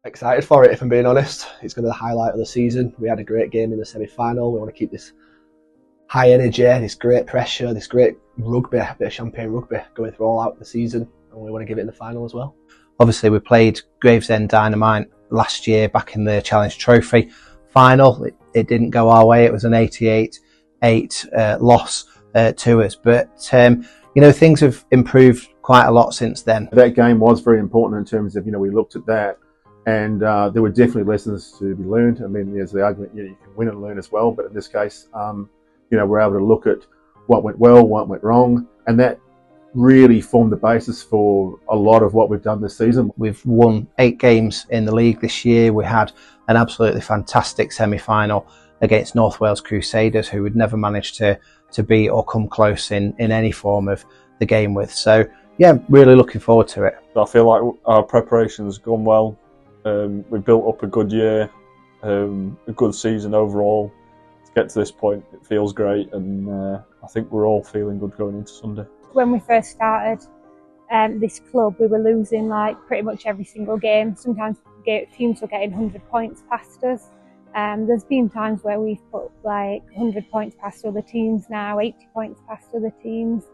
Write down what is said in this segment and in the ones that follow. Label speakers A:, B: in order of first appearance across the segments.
A: Excited for it, if I'm being honest. It's going to be the highlight of the season. We had a great game in the semi-final. We want to keep this high energy, this great pressure, this great rugby, a bit of champagne rugby going through all out the season, and we want to give it in the final as well.
B: Obviously, we played Gravesend Dynamite last year back in the Challenge Trophy final. It didn't go our way. It was an 88-8 loss to us, but things have improved quite a lot since then.
C: That game was very important in terms of, we looked at that, and there were definitely lessons to be learned. I mean, there's the argument, you can win and learn as well, but in this case, we're able to look at what went well, what went wrong, and that really formed the basis for a lot of what we've done this season.
B: We've won 8 games in the league this year. We had an absolutely fantastic semi-final against North Wales Crusaders, who would never managed to beat or come close in any form of the game with. So yeah, really looking forward to it.
D: I feel like our preparation has gone well. We've built up a good year, a good season overall. To get to this point, it feels great, and I think we're all feeling good going into Sunday.
E: When we first started this club, we were losing pretty much every single game. Sometimes teams were getting 100 points past us. There's been times where we've put 100 points past other teams now, 80 points past other teams.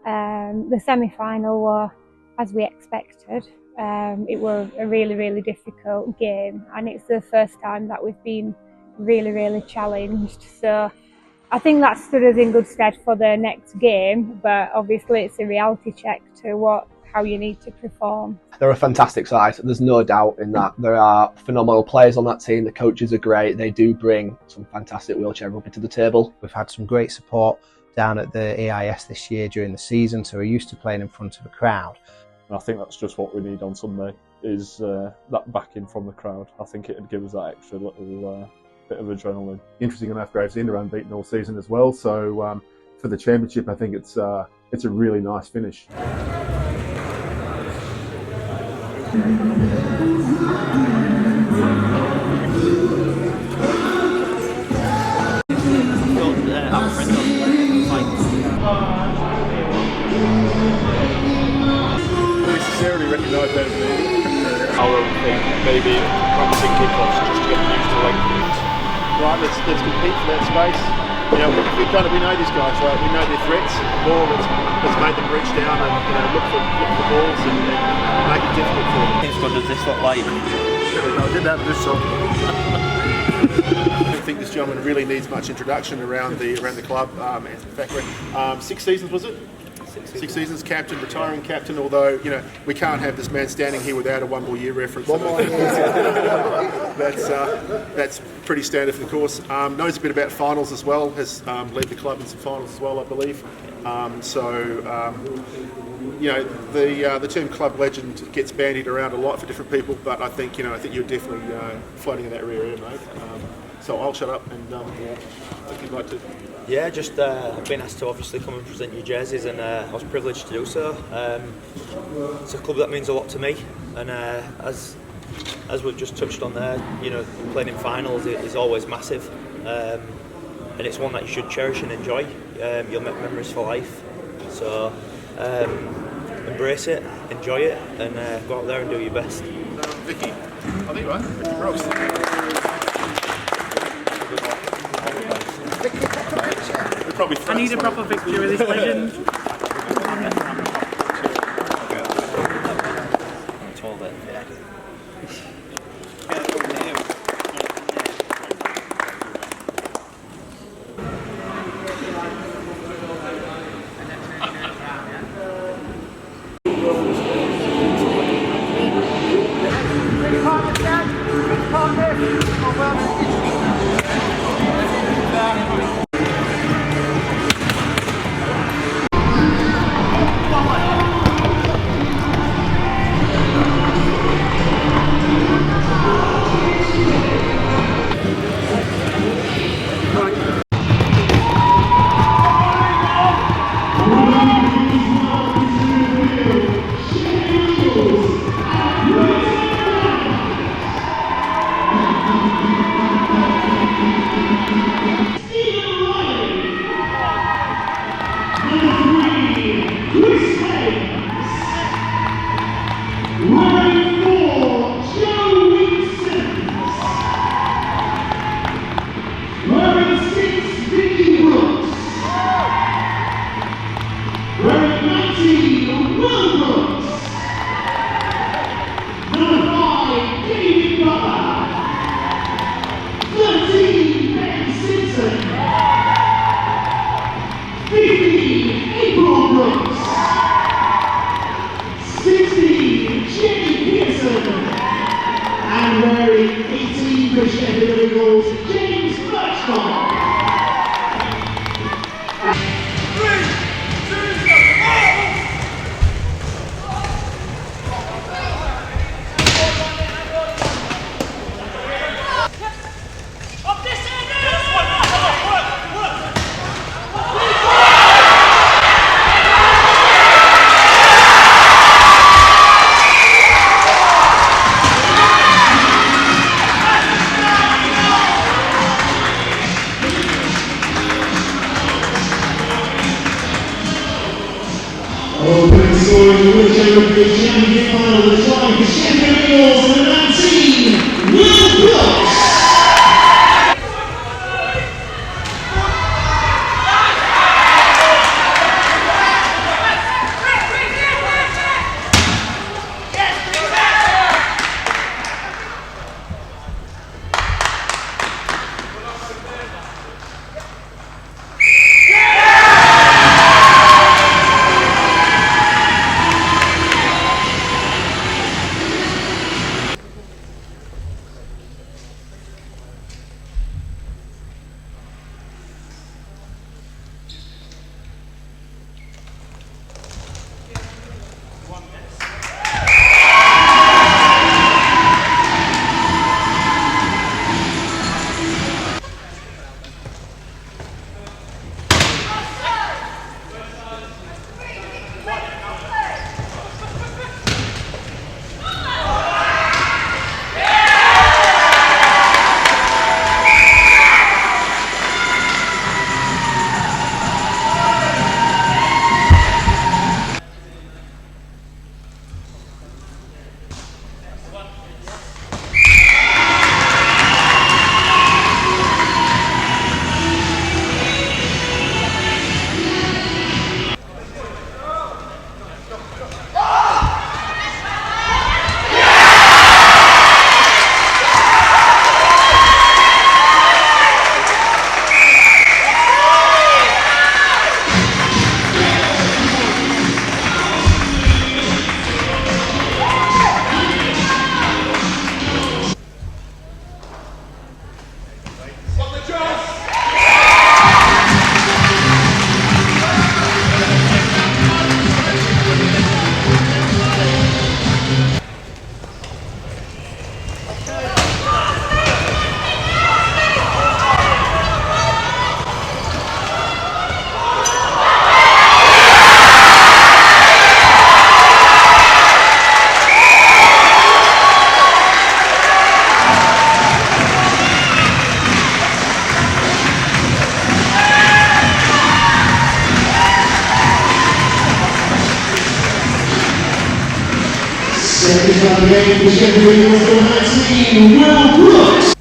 E: The semi-final were as we expected. It was a really, really difficult game, and it's the first time that we've been really, really challenged. So I think that stood us in good stead for the next game, but obviously it's a reality check to how you need to perform.
A: They're a fantastic side, there's no doubt in that. There are phenomenal players on that team, the coaches are great, they do bring some fantastic wheelchair rugby to the table.
B: We've had some great support down at the EIS this year during the season, so we're used to playing in front of a crowd.
D: And I think that's just what we need on Sunday, is that backing from the crowd. I think it would give us that extra little bit of adrenaline.
C: Interesting enough, Gravesend are unbeaten all season as well, so for the championship I think it's a really nice finish.
F: Necessarily recognise that as an I would think maybe practicing kickoffs just to get them used to length. Right, let's compete for that space. We know these guys, right? We know their threats. Ball, let's make them reach down and look for balls and make it difficult for them.
G: What does this look like?
F: I did that this song. I don't think this gentleman really needs much introduction around the club. In fact, 6 seasons was it? 6 seasons, captain, retiring captain, although, we can't have this man standing here without a 1 more year reference. 1 more year. That's pretty standard for the course. Knows a bit about finals as well, has led the club in some finals as well, I believe. The term club legend gets bandied around a lot for different people, but I think you're definitely floating in that area, mate. So I'll shut up and if you'd like to.
G: Yeah, just I've been asked to obviously come and present your jerseys, and I was privileged to do so. It's a club that means a lot to me, and as we've just touched on there, playing in finals is always massive, and it's one that you should cherish and enjoy. You'll make memories for life, so embrace it, enjoy it, and go out there and do your best.
F: Vicky, I think right, Vicky Brooks.
H: I need a proper picture with this legend.
I: game, the Sheffield Eagles #19, Will Brooks.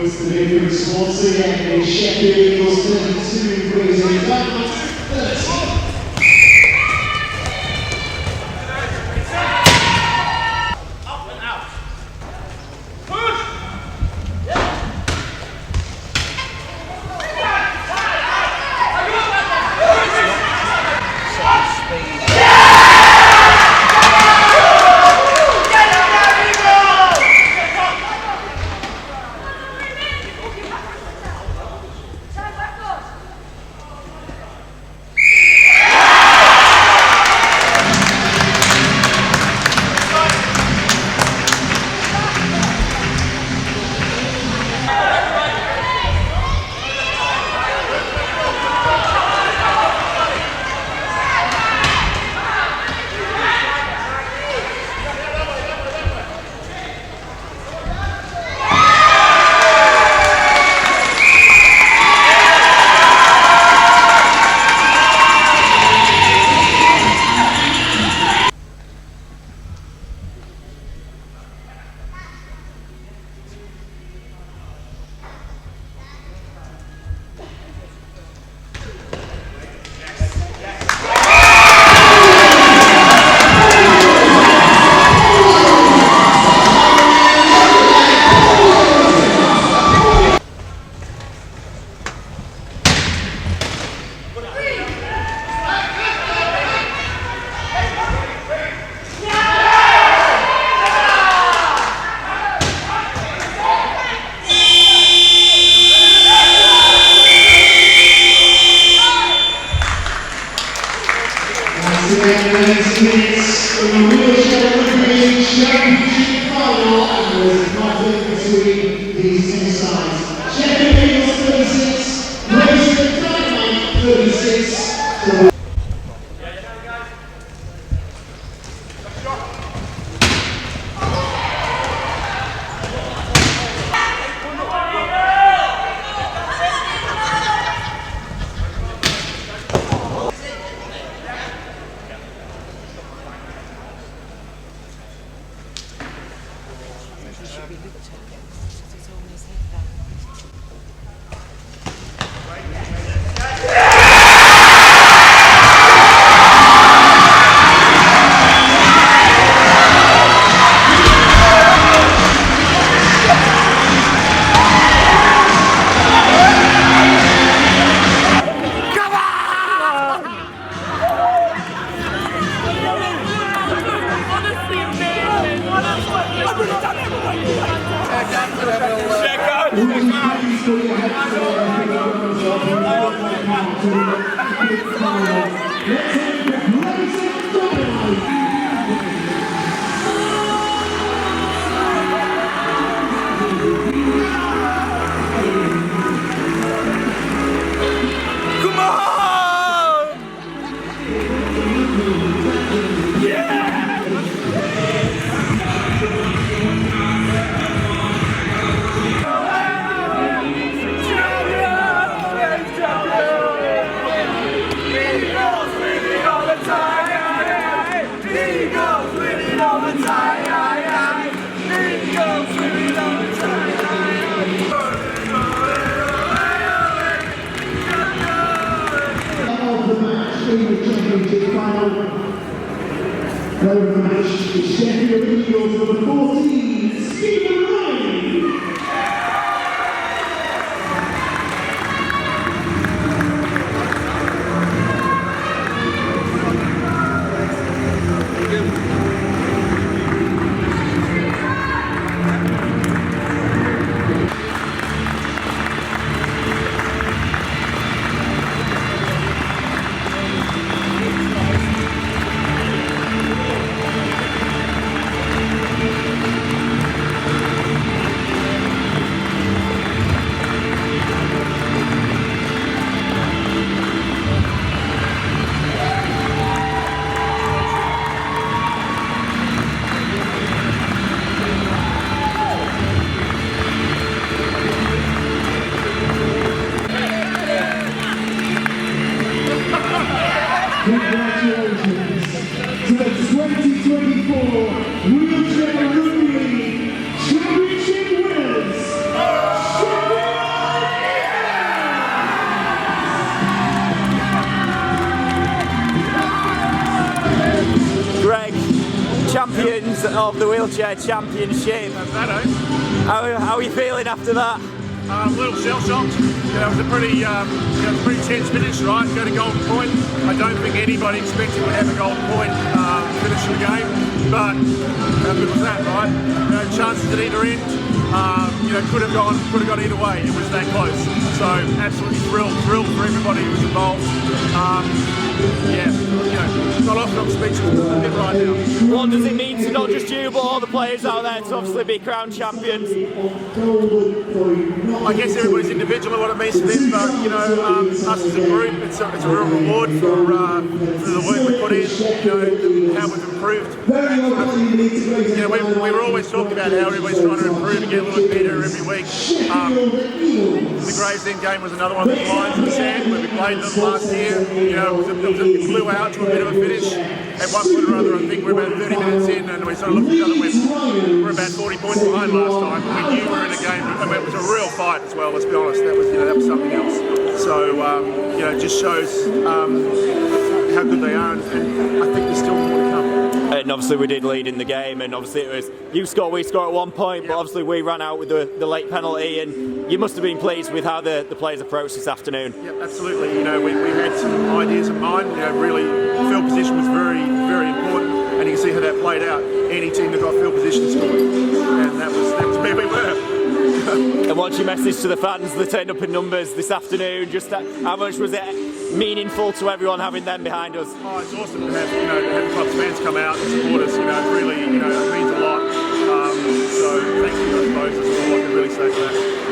I: To the difference once again, the Sheffield Eagles 32, Gravesend Dynamite 30. Player of the match is Sheffield Eagles number 14, Stephen Ryan. Congratulations to the 2024 Wheelchair Rugby League Championship winners,
J: Greg, champions of the Wheelchair Championship. How are you feeling after that?
F: A little shell-shocked. It was a pretty tense finish, right? Go to golden point. I don't think anybody expected we'd have a golden point finish of the game, but how good was that, right? Chances at either end, could have gone either way. It was that close. So absolutely thrilled for everybody who was involved. Not often I'm speechless a bit right now.
J: What does it mean to not just you, but all the players out there to obviously be crowned champions?
F: I guess everybody's individual what it means to them, but us as a group, it's a real reward for the work we put in, how we've improved. We were always talking about how everybody's trying to improve and get a little bit better every week. The Gravesend game was another one of the lines in the sand where we played them last year. It blew out to a bit of a finish. At one point or other, I think we're about 30 minutes in, and we sort of looked at each other. We're about 40 points behind last time. We knew we were in a game. I mean, it was a real fight as well. Let's be honest. That was something else. So it just shows how good they are, and I think there's still more to come.
J: And obviously we did lead in the game, and obviously it was you score, we score at one point, but obviously we ran out with the late penalty, and you must have been pleased with how the players approached this afternoon.
F: Yeah, absolutely. We had some ideas in mind. Really, field position was very, very important, and you can see how that played out. Any team that got field position scored, and that was where we were.
J: And what's your message to the fans that turned up in numbers this afternoon? Just how much was it meaningful to everyone having them behind us?
F: Oh, it's awesome to have have the club's fans come out and support us. Really, it means a lot. So thank you, I suppose. That's all I can really say for that.